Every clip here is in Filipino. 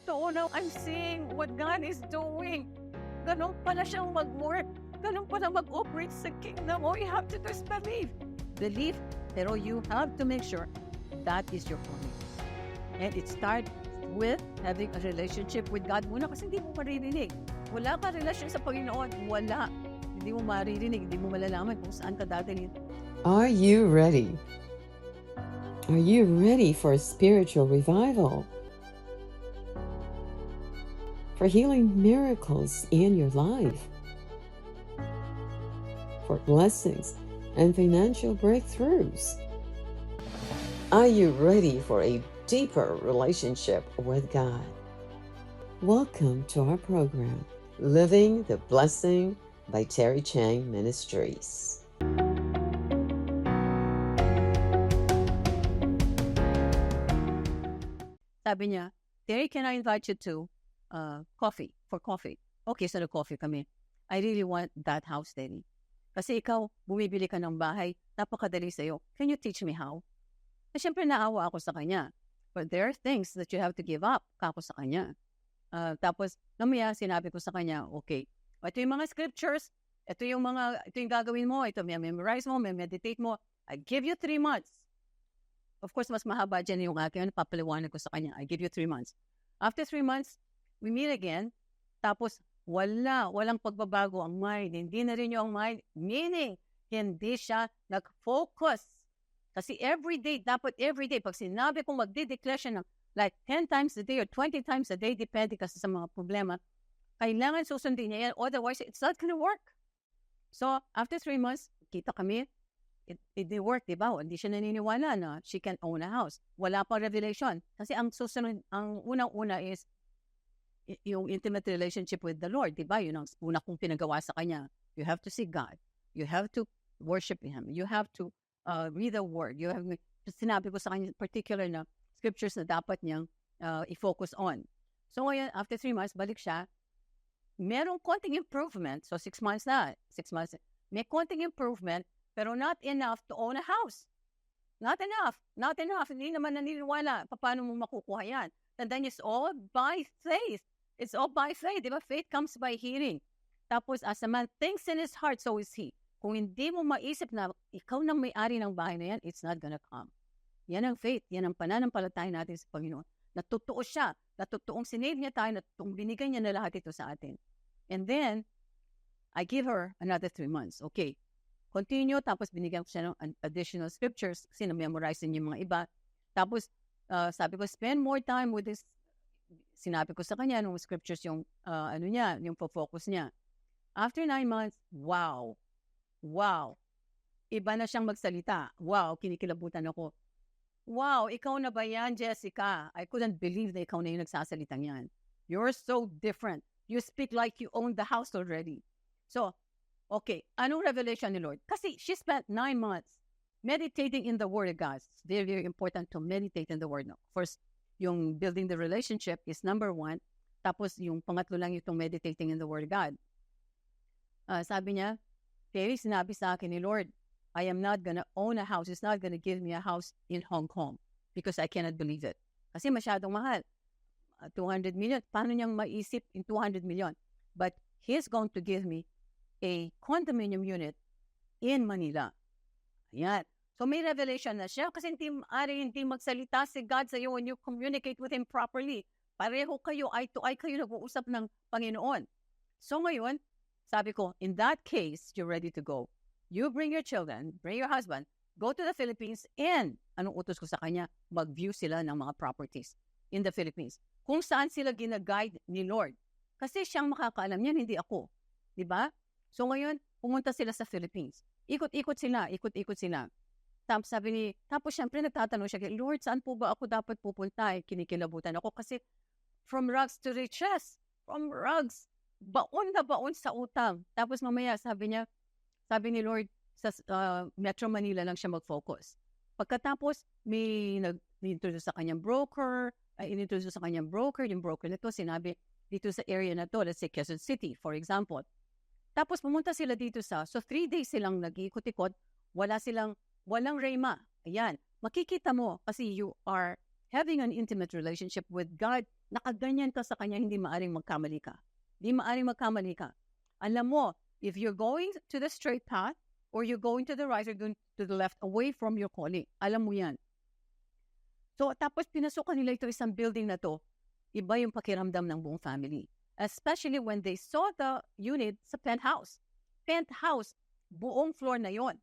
totoo na I'm seeing what God is doing. Ganun pala siyang mag-work. Ganun pala mag-operate sa kingdom. All you have to do is believe. Believe, pero you have to make sure that is your calling. And it starts with having a relationship with God muna kasi hindi mo maririnig. Wala ka relasyon sa Panginoon. Wala. Hindi mo maririnig. Hindi mo malalaman kung saan ka dadalhin. Are you ready? Are you ready for spiritual revival? For healing miracles in your life? For blessings and financial breakthroughs? Are you ready for a deeper relationship with God? Welcome to our program, Living the Blessing by Terry Chang Ministries. Sabi niya, Terry, can I invite you to coffee? Okay, so coffee kami. I really want that house, Terry. Kasi ikaw, bumibili ka ng bahay, napakadali sa'yo. Can you teach me how? Na siyempre naawa ako sa kanya. But there are things that you have to give up kako sa kanya. Tapos, namaya sinabi ko sa kanya, okay, ito yung mga scriptures, ito yung gagawin mo, ito may memorize mo, may meditate mo. I give you 3 months. Of course, mas mahaba dyan yung akin, papaliwanag ko sa kanya. I give you 3 months. After 3 months, we meet again. Tapos, walang pagbabago ang mind. Hindi na rin yung mind. Meaning, hindi siya nag-focus. Kasi everyday, pag sinabi kong magde-declare siya ng like 10 times a day or 20 times a day, depende kasi sa mga problema, kailangan susundin niya yan. Otherwise, it's not gonna work. So, after 3 months, kita kami, it didn't work, diba? Hindi siya naniniwala na she can own a house. Wala pa revelation. Kasi ang susunod, ang unang-una is yung intimate relationship with the Lord, diba? Yun ang una kong pinagawa sa kanya. You have to seek God. You have to worship Him. You have to read the Word. You have, sinabi ko sa kanya particular na scriptures na dapat niyang i-focus on. So ngayon, after 3 months, balik siya. Merong konting improvement. So 6 months na. 6 months. May konting improvement, pero not enough to own a house. Not enough. Not enough. Hindi naman naniniwala. Paano mo makukuha yan? And then it's all by faith. It's all by faith. Diba? Faith comes by hearing. Tapos, as a man thinks in his heart, so is he. Kung hindi mo maisip na ikaw nang may-ari ng bahay na yan, it's not gonna come. Yan ang faith. Yan ang pananampalataya natin sa Panginoon. Natutuo siya. Natutuong sinave niya tayo. Natutuong binigay niya na lahat ito sa atin. And then, I give her another 3 months. Okay. Continue. Tapos, binigyan ko siya ng additional scriptures kasi na-memorize niya yung mga iba. Tapos, sabi ko, spend more time with this. Sinabi ko sa kanya nung scriptures yung yung focus niya. After 9 months, wow. Iba na siyang magsalita. Wow, kinikilabutan ako. Wow, ikaw na ba yan, Jessica? I couldn't believe na ikaw na yung nagsasalitang yan. You're so different. You speak like you own the house already. So, okay, anong revelation ni Lord? Kasi she spent 9 months meditating in the Word of God. It's very, very important to meditate in the Word. No? First, yung building the relationship is number 1. Tapos, yung pangatlo lang yung meditating in the Word of God. Sabi niya, Terry, sinabi sa akin ni Lord, I am not gonna own a house. He's not gonna give me a house in Hong Kong because I cannot believe it. Kasi masyadong mahal. 200 million. Paano niyang maisip in 200 million? But He's going to give me a condominium unit in Manila. Ayan. So may revelation na siya kasi hindi magsalita si God sa iyo when you communicate with Him properly. Pareho kayo, eye to eye kayo nag-uusap ng Panginoon. So ngayon, sabi ko, in that case, you're ready to go. You bring your children, bring your husband, go to the Philippines, and anong utos ko sa kanya? Mag-view sila ng mga properties in the Philippines. Kung saan sila gina-guide ni Lord. Kasi siyang makakaalam niyan, hindi ako. Diba? So ngayon, pumunta sila sa Philippines. Ikot-ikot sila. Tapos syempre nagtatanong siya, Lord, saan po ba ako dapat pupunta? Kinikilabutan ako kasi from rags to riches. From rags. Baon na baon sa utang. Tapos mamaya, sabi ni Lord, sa Metro Manila lang siya mag-focus. Pagkatapos, may nag-introduce sa kanyang broker, yung broker nito, sinabi, dito sa area na to, let's say Quezon City, for example. Tapos pumunta sila dito so 3 days silang nag-ikot-ikot, walang rhema. Ayan, makikita mo kasi you are having an intimate relationship with God, nakaganyan ka sa kanya, hindi maaring magkamali ka. Hindi maaring magkamali ka. Alam mo, if you're going to the straight path, or you're going to the right or going to the left, away from your calling, alam mo yan. So, tapos pinasukan nila ito isang building na to, iba yung pakiramdam ng buong family. Especially when they saw the unit sa penthouse. Penthouse, buong floor na yon.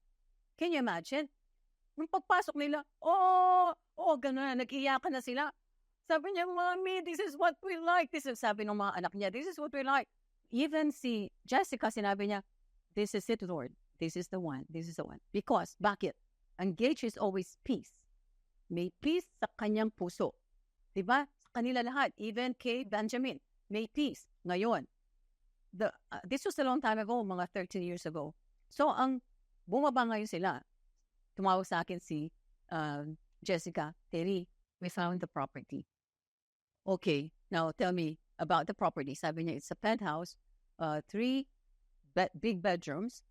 Can you imagine? Nung pagpasok nila, gano'n, nag-iyakan na sila. Sabi niya, Mommy, this is what we like. This is, sabi ng mga anak niya, this is what we like. Even si Jessica, sinabi niya, this is it, Lord. This is the one. This is the one. Because, bakit? Ang gauge is always peace. May peace sa kanyang puso. Diba? Sa kanila lahat. Even kay Benjamin, may peace. Ngayon, this was a long time ago, mga 13 years ago. So, ang bumaba ngayon sila, tumawag sa akin si Jessica, Terry, we found the property. Okay, now tell me about the property. Sabi niya, it's a penthouse, 3 big bedrooms.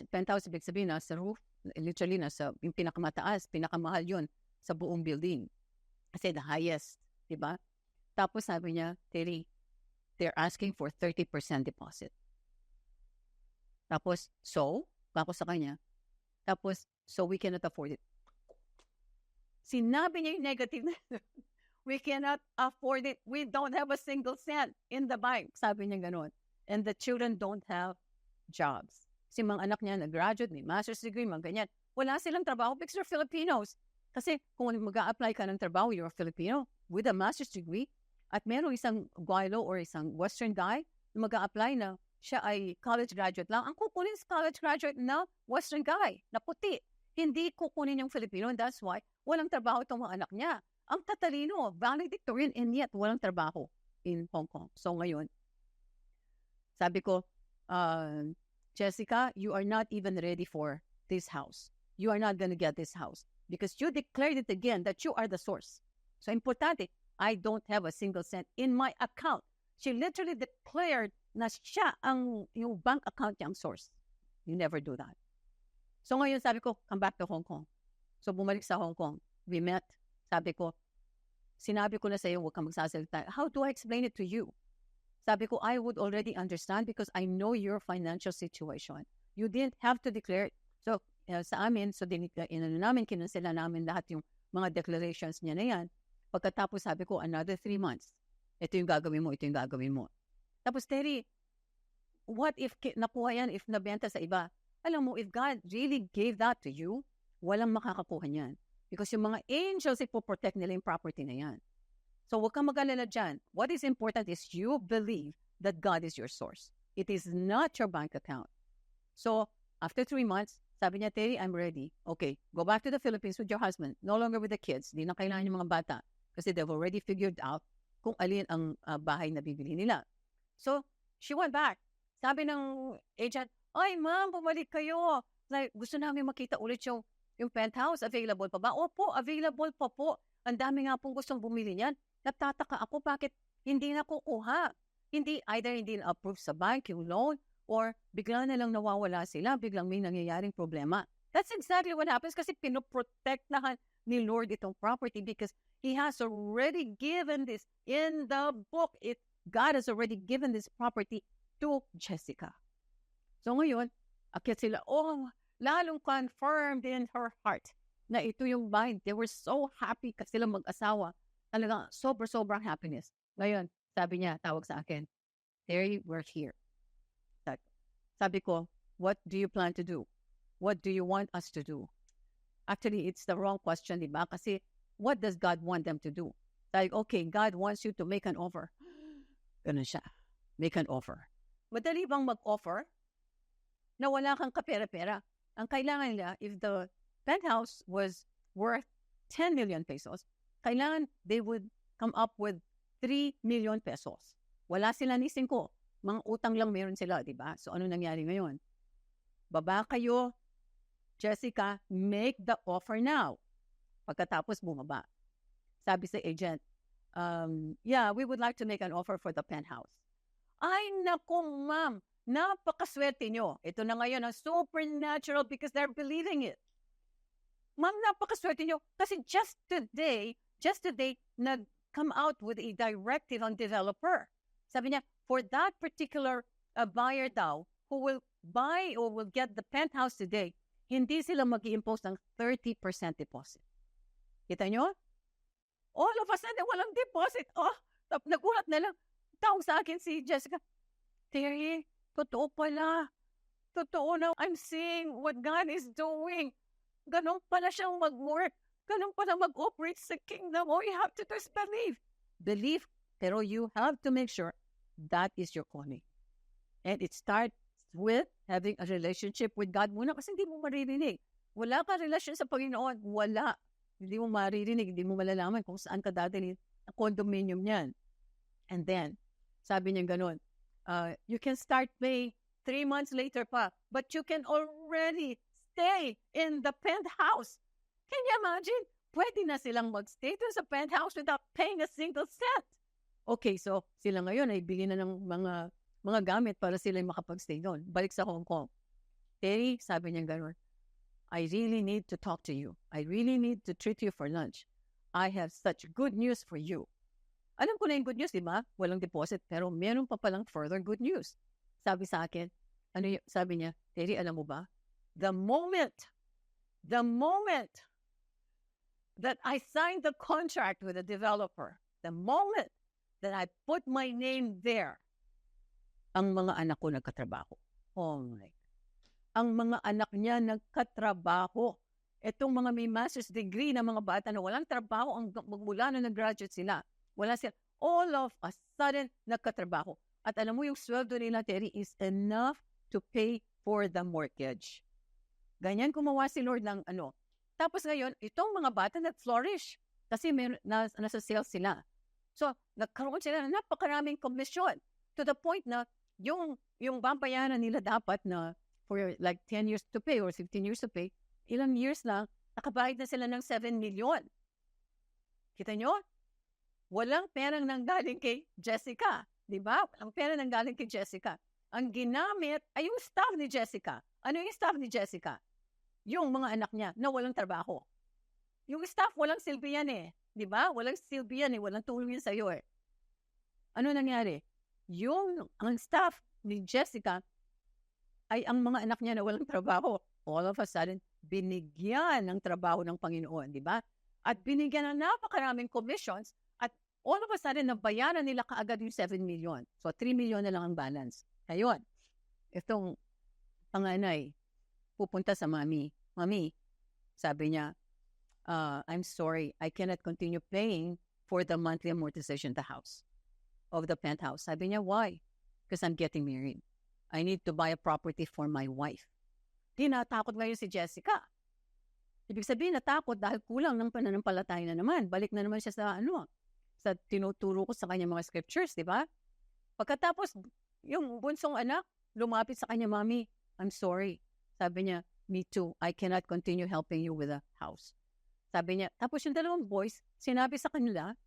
Penthouse, ibig sabihin, nasa roof, literally, nasa yung pinakamataas, pinakamahal yun sa buong building. Kasi the highest, diba? Tapos sabi niya, Terry, they're asking for 30% deposit. Tapos, ako sa kanya, tapos, so we cannot afford it. Sinabi niya yung negative na, we cannot afford it. We don't have a single cent in the bank. Sabi niya ganun. And the children don't have jobs. Kasi mga anak niya nag-graduate, may master's degree, mga ganyan. Wala silang trabaho because they're Filipinos. Kasi kung mag-a-apply ka ng trabaho, you're a Filipino with a master's degree, at meron isang Guaylo or isang Western guy na mag-a-apply na siya ay college graduate lang, ang kukunin sa college graduate na Western guy, na puti. Hindi kukunin yung Filipino, and that's why walang trabaho itong mga anak niya. Ang tatalino, valedictorian, and yet walang trabaho in Hong Kong. So ngayon, sabi ko, Jessica, you are not even ready for this house. You are not going to get this house because you declared it again that you are the source. So importante, I don't have a single cent in my account. She literally declared na siya yung bank account niya ang source. You never do that. So ngayon sabi ko, come back to Hong Kong. So bumalik sa Hong Kong. We met. Sabi ko, sinabi ko na sa iyo, huwag kang magsasalita. How do I explain it to you? Sabi ko, I would already understand because I know your financial situation. You didn't have to declare it. So, sa amin, kinansela namin lahat yung mga declarations niya na yan. Pagkatapos sabi ko, another 3 months. Ito yung gagawin mo, ito yung gagawin mo. Tapos, Terry, what if nakuha yan, if nabenta sa iba? Alam mo, if God really gave that to you, walang makakakuha niyan. Because yung mga angels, ipoprotect nila yung property na yan. So, huwag kang mag-alala dyan. What is important is you believe that God is your source. It is not your bank account. So, after 3 months, sabi niya, Terry, I'm ready. Okay, go back to the Philippines with your husband. No longer with the kids. Di na kailangan yung mga bata. Kasi they've already figured out kung alin ang bahay na bibili nila. So, she went back. Sabi ng agent, ay, ma'am, bumalik kayo. Like, gusto namin makita ulit yung penthouse. Available pa ba? Opo, available pa po. Ang dami nga pong gustong bumili niyan. Natataka ako bakit hindi nakukuha. Either hindi na-approve sa bank yung loan or bigla na lang nawawala sila, biglang may nangyayaring problema. That's exactly what happens kasi pinoprotektahan ni Lord itong property because He has already given this in the book. God has already given this property to Jessica. So ngayon, akyat sila, lalong confirmed in her heart na ito yung bahay. They were so happy kasi sila mag-asawa. Talagang sobrang happiness. Ngayon, sabi niya, tawag sa akin, Terry, we're here. Sabi ko, what do you plan to do? What do you want us to do? Actually, it's the wrong question, di ba? Kasi, what does God want them to do? Like, okay, God wants you to make an offer. Ganun siya. Make an offer. Madali bang mag-offer na wala kang kapera-pera? Ang kailangan nila, if the penthouse was worth 10 million pesos, kailangan they would come up with 3 million pesos. Wala sila ni 5. Mga utang lang meron sila, di ba? So, ano nangyari ngayon? Baba kayo, Jessica, make the offer now. Pagkatapos bumaba. Sabi sa agent, yeah, we would like to make an offer for the penthouse. Ay, naku, ma'am, napakaswerte nyo. Ito na ngayon ang supernatural because they're believing it. Ma'am, napakaswerte nyo. Kasi just today, come out with a directive on developer. Sabi niya, for that particular buyer daw who will buy or will get the penthouse today, hindi sila mag-i-impose ng 30% deposit. Kita nyo? All of a sudden, walang deposit. Nagulat na lang. Tawag sa akin si Jessica, Terry, totoo pala. Totoo na. I'm seeing what God is doing. Ganun pala siyang mag-work. Ganun pala mag-operate sa kingdom. All you have to do is believe. Believe, pero you have to make sure that is your calling. And it starts with having a relationship with God muna kasi hindi mo maririnig. Wala ka relasyon sa Panginoon. Wala. Hindi mo maririnig. Hindi mo malalaman kung saan ka dadalhin ang condominium niyan. And then, sabi niya ganun, you can start paying 3 months later pa, but you can already stay in the penthouse. Can you imagine? Pwede na silang magstay doon sa penthouse without paying a single cent. Okay, so sila ngayon ay bigyan na ng mga gamit para sila makapagstay doon. Balik sa Hong Kong. Terry, sabi niya gano'n, I really need to talk to you. I really need to treat you for lunch. I have such good news for you. Alam ko na yung good news, di ba? Walang deposit, pero meron pa palang further good news. Sabi sa akin, sabi niya, Terry, alam mo ba? The moment that I signed the contract with the developer, the moment that I put my name there, ang mga anak ko nagkatrabaho. Oh my. Ang mga anak niya nagkatrabaho. Itong mga may master's degree na mga bata na walang trabaho, magmula na nag-graduate sila, wala sila, all of a sudden nagkatrabaho. At alam mo yung sweldo nila, Terry, is enough to pay for the mortgage. Ganyan gumawa si Lord ng ano. Tapos ngayon, itong mga bata nag-flourish kasi nasa sales sila. So, nagkaroon sila ng napakaraming komisyon to the point na yung babayaran nila dapat na for like 10 years to pay or 15 years to pay, ilang years lang, nakabayad na sila ng 7 million. Kita nyo? Walang perang nanggaling kay Jessica. Diba? Walang pera nanggaling kay Jessica. Ang ginamit ay yung staff ni Jessica. Ano yung staff ni Jessica? Yung mga anak niya na walang trabaho. Yung staff, walang silbi yan eh. Diba? Walang silbi yan eh. Walang tulong yan sa'yo eh. Ano nangyari? Ang staff ni Jessica ay ang mga anak niya na walang trabaho. All of a sudden, binigyan ng trabaho ng Panginoon, di ba? At binigyan ng napakaraming commissions at all of a sudden, nabayaran nila kaagad yung 7 million. So, 3 million na lang ang balance. Ngayon, itong panganay, pupunta sa mami. Mami, sabi niya, I'm sorry, I cannot continue paying for the monthly amortization of the penthouse. Sabi niya, why? Because I'm getting married. I need to buy a property for my wife. Di natakot ngayon si Jessica. Ibig sabihin, natakot dahil kulang ng pananampalataya na naman. Balik na naman siya sa sa tinuturo ko sa kanya mga scriptures, di ba? Pagkatapos, yung bunsong anak, lumapit sa kanya, Mami, I'm sorry. Sabi niya, me too. I cannot continue helping you with the house. Sabi niya, tapos yung dalawang boys, sinabi sa kanila,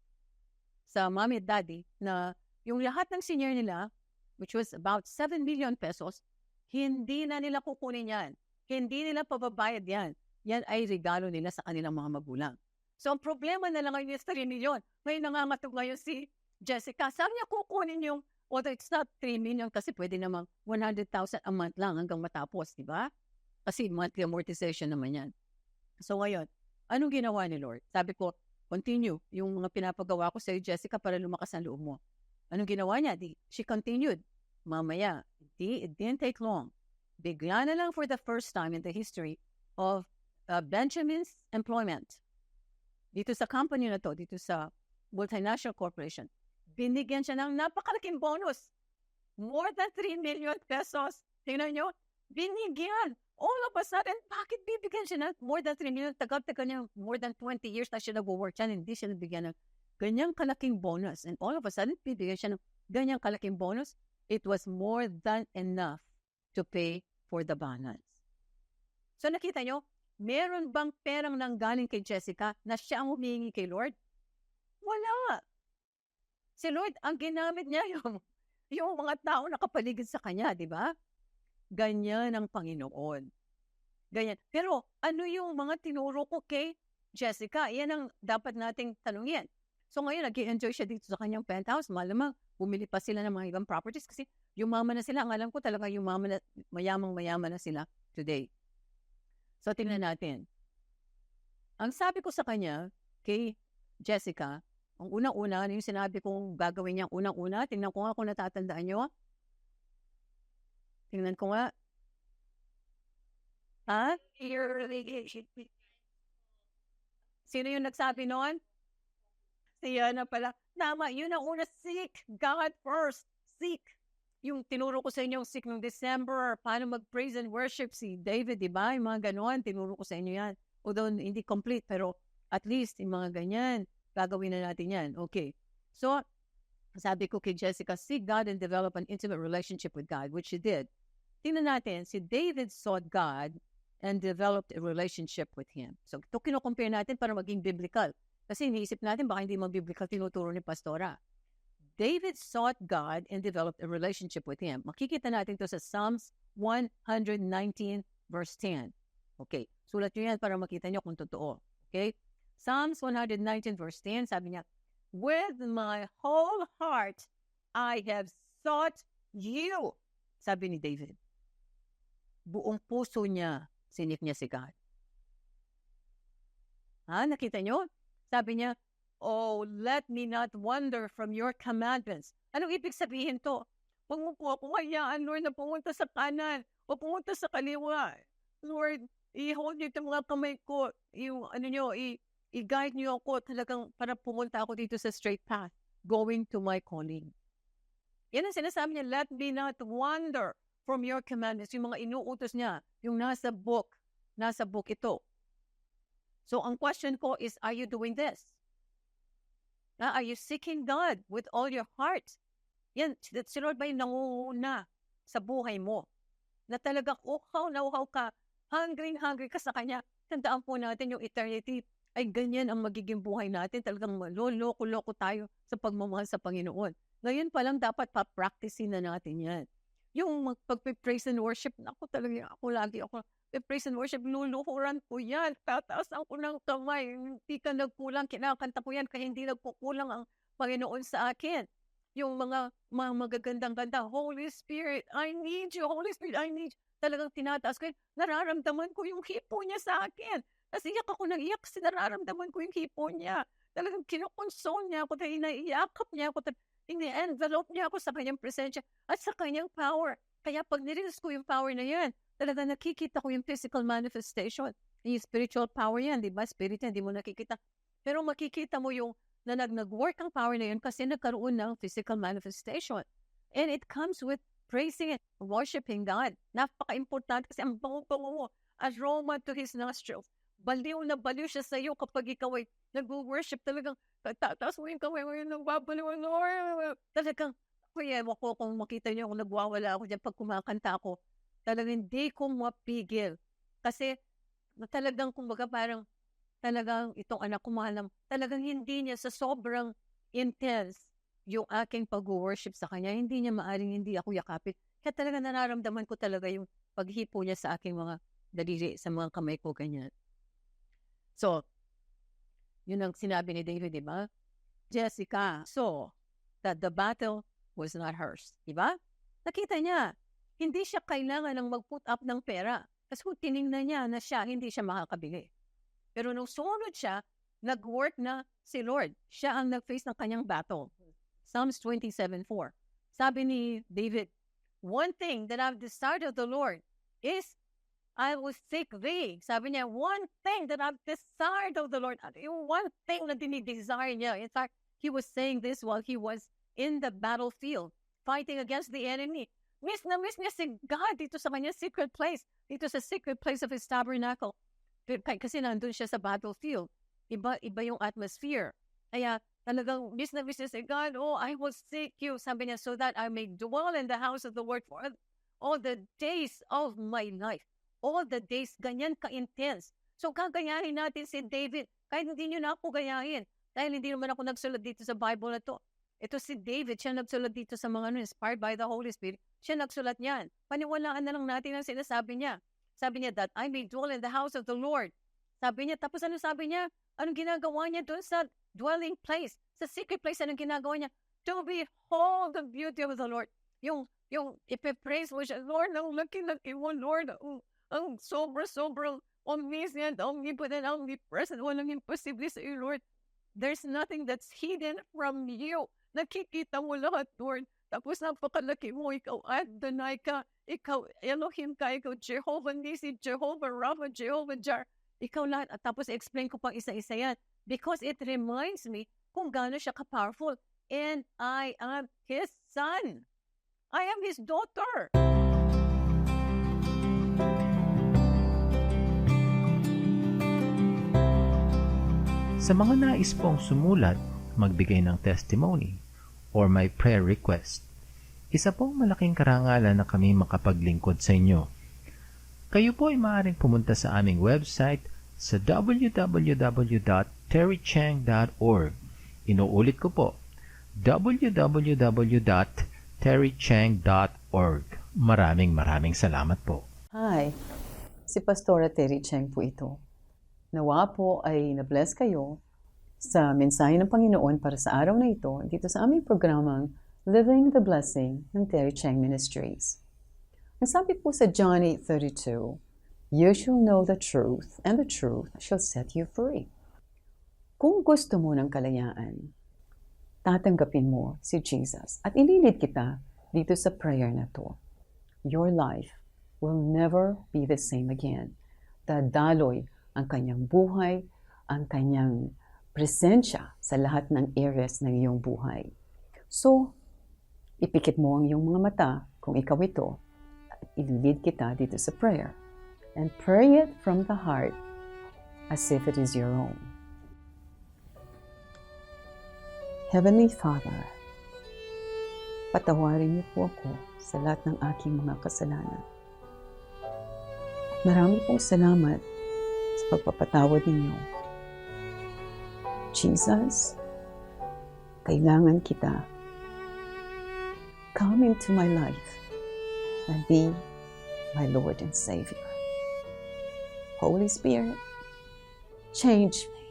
sa mommy at daddy, na yung lahat ng senior nila, which was about 7 million pesos, hindi na nila kukunin yan. Hindi nila pababayad yan. Yan ay regalo nila sa kanilang mga magulang. So, ang problema na lang ngayon is 3 million. Ngayon nangangatog ngayon si Jessica. Sabi niya kukunin yung, although it's not 3 million kasi pwede namang 100,000 a month lang hanggang matapos, di ba? Kasi monthly amortization naman yan. So, ngayon, anong ginawa ni Lord? Sabi ko, continue yung mga pinapagawa ko sa iyo, Jessica, para lumakas ang loob mo. Anong ginawa niya? She continued. Mamaya, it didn't take long. Bigla na lang for the first time in the history of Benjamin's employment. Dito sa company na to, dito sa multinational corporation, binigyan siya ng napakalaking bonus. More than 3 million pesos. Tingnan nyo, binigyan. All of a sudden, bakit bibigyan siya ng more than 3 million? Tagal-tagal niya, more than 20 years na siya nag-work siya, hindi siya nabigyan ng ganyang kalaking bonus. And all of a sudden, bibigyan siya ng ganyang kalaking bonus. It was more than enough to pay for the balance. So nakita nyo, meron bang perang nanggaling kay Jessica na siya ang humingi kay Lord? Wala. Si Lord, ang ginamit niya yung mga tao nakapaligid sa kanya, di ba? Ganyan ang Panginoon. Ganyan. Pero ano yung mga tinuro ko kay Jessica? Yan ang dapat nating tanungin. So ngayon, nag-i-enjoy siya dito sa kanyang penthouse. Malamang, bumili pa sila ng mga ibang properties kasi yumaman na sila. Ang alam ko talaga mayamang-mayaman na sila today. So tingnan natin. Ang sabi ko sa kanya, kay Jessica, ang unang-una, ano yung sinabi kong gagawin niya? Unang-una, tingnan ko nga kung natatandaan nyo. Tingnan ko nga. Ha? Sino yung nagsabi noon? Siya na pala. Tama, yun ang una. Seek God first. Seek. Yung tinuro ko sa inyo, seek ng December, paano mag-praise and worship si David, di ba? Yung mga ganon, tinuro ko sa inyo yan. Although hindi complete, pero at least yung mga ganyan, gagawin na natin yan. Okay. So, sabi ko kay Jessica, seek God and develop an intimate relationship with God, which she did. Tingnan natin, si David sought God and developed a relationship with Him. So, ito kino-compare natin para maging biblical. Kasi iniisip natin, baka hindi mag-biblical tinuturo ni Pastora. David sought God and developed a relationship with Him. Makikita natin ito sa Psalms 119 verse 10. Okay, sulat nyo yan para makita nyo kung totoo. Okay, Psalms 119 verse 10, sabi niya, with my whole heart, I have sought you. Sabi ni David. Buong puso niya, sinik niya si God. Nakita nyo? Sabi niya, oh, let me not wander from your commandments. Anong ibig sabihin to? Huwag mo po ako hayaan, Lord, na pumunta sa kanan o pumunta sa kaliwa. Lord, i-hold niyo itong mga kamay ko. I-guide niyo ako talagang para pumunta ako dito sa straight path, going to my calling. Yan ang sinasabi niya, let me not wander from your commandments. Yung mga inuutos niya, yung nasa book ito. So, ang question ko is, are you doing this? Are you seeking God with all your heart? Yan, si Lord ba yung nangunguna sa buhay mo? Na talagang uhaw ka, hungry ka sa Kanya. Tandaan po natin yung eternity ay ganyan ang magiging buhay natin. Talagang maloloko-loko tayo sa pagmamahal sa Panginoon. Ngayon pa lang dapat pa-practicein na natin yan. Yung pag-praise and worship, ako praise and worship, luluhuran ko yan. Tataasan ko ng kamay. Hindi ka nagkulang, kinakanta ko yan, kaya hindi nagkukulang ang Panginoon sa akin. Yung mga magagandang-ganda, Holy Spirit, I need you. Holy Spirit, I need you. Talagang tinataas ko yun. Nararamdaman ko yung hipo niya sa akin. Kasi iyak ako ng iyak kasi nararamdaman ko yung hipo niya. Talagang kinukonsol niya ako, dahil naiiyakap niya ako, ini-envelope niya ako sa kanyang presensya at sa kanyang power. Kaya pag nirelease ko yung power na yan, talaga nakikita ko yung physical manifestation. Yung spiritual power yan, di ba? Spirit yan, di mo nakikita. Pero makikita mo yung na nag-work ang power na yun kasi nagkaroon ng physical manifestation. And it comes with praising and worshiping God. Napaka-importante kasi ang bango-bango mo, aroma to His nostrils. Baliw na baliw siya sa iyo kapag ikaw ay nag-worship. Talagang tataas mo yung kamay mo yung nagbabaliw. Talagang, kaya ako kung makita niyo kung nagwawala ako dyan pag kumakanta ako, talagang hindi ko mapigil. Kasi talagang kumbaga parang talagang itong anak ko mahalam, talagang hindi niya sa sobrang intense yung aking pag-worship sa kanya, hindi niya maaring hindi ako yakapit. Kaya talaga nararamdaman ko talaga yung paghipo niya sa aking mga daliri, sa mga kamay ko, ganyan. So, yun ang sinabi ni David, di ba? Jessica saw that the battle was not hers. Di ba? Nakita niya, hindi siya kailangan ng mag-put up ng pera. Kasi kung tinignan niya na siya, hindi siya makakabili. Pero nung sumunod siya, nag-work na si Lord. Siya ang nag-face ng kanyang battle. Psalms 27:4. Sabi ni David, one thing that I've desired of the Lord is I will seek thee. Sabi niya, one thing that I've desired of the Lord. Yung one thing na dinidesire niya. In fact, he was saying this while he was in the battlefield, fighting against the enemy. Miss na miss niya si God dito sa kanyang secret place. Dito sa secret place of His tabernacle. Kasi nandun siya sa battlefield. Iba yung atmosphere. Kaya talagang miss na miss niya si God. Oh, I will seek you. Sabi niya, so that I may dwell in the house of the Lord for all the days of my life. All the days, ganyan ka-intense. So, gagayahin natin si David. Kahit hindi nyo na ako gayahin. Dahil hindi naman ako nagsulat dito sa Bible na to. Ito si David, siya nagsulat dito sa mga inspired by the Holy Spirit. Siya nagsulat niyan. Paniwalaan na lang natin ang sinasabi niya. Sabi niya, that I may dwell in the house of the Lord. Sabi niya, tapos ano sabi niya? Anong ginagawa niya doon sa dwelling place, sa secret place, anong ginagawa niya? To behold the beauty of the Lord. Yung ipipraise mo siya, Lord, ang laki-laki mo, Lord, ang sobrang omniscient, omnipotent, omnipresent, walang imposible sa iyo, Lord. There's nothing that's hidden from you. Nakikita mo lahat, Lord. Tapos napakalaki mo, ikaw Adonai ka, ikaw Elohim ka, ikaw Jehovah Nisi, Jehovah Rapha, Jehovah Jar. Ikaw lahat. At tapos explain ko pang isa-isa yan. Because it reminds me kung gaano siya ka-powerful. And I am His son. I am His daughter. Sa mga nais pong sumulat, magbigay ng testimony, or may prayer request, isa pong malaking karangalan na kami makapaglingkod sa inyo. Kayo po ay maaaring pumunta sa aming website sa www.terrychang.org. Inuulit ko po, www.terrychang.org. Maraming salamat po. Hi, si Pastora Terry Chang po ito. Nawa po ay na-bless kayo sa mensahe ng Panginoon para sa araw na ito dito sa aming programang Living the Blessing ng Terry Chang Ministries. Ang sabi po sa John 8:32, "You shall know the truth, and the truth shall set you free." Kung gusto mo ng kalayaan, tatanggapin mo si Jesus at ililid kita dito sa prayer na to. Your life will never be the same again. Dadaloy ang kanyang buhay, ang kanyang presensya sa lahat ng areas ng iyong buhay. So, ipikit mo ang iyong mga mata kung ikaw ito at ililid kita dito sa prayer. And pray it from the heart as if it is your own. Heavenly Father, patawarin niyo po ako sa lahat ng aking mga kasalanan. Marami pong salamat sa pagpapatawad ninyo. Jesus, kailangan kita. Come into my life and be my Lord and Savior. Holy Spirit, change me,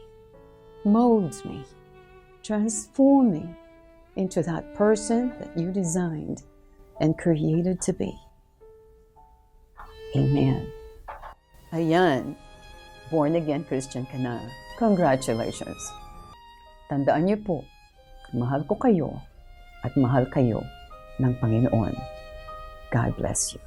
mold me, transform me into that person that you designed and created to be. Amen. Ayan, born again Christian ka na. Congratulations. Tandaan niyo po, mahal ko kayo at mahal kayo ng Panginoon. God bless you.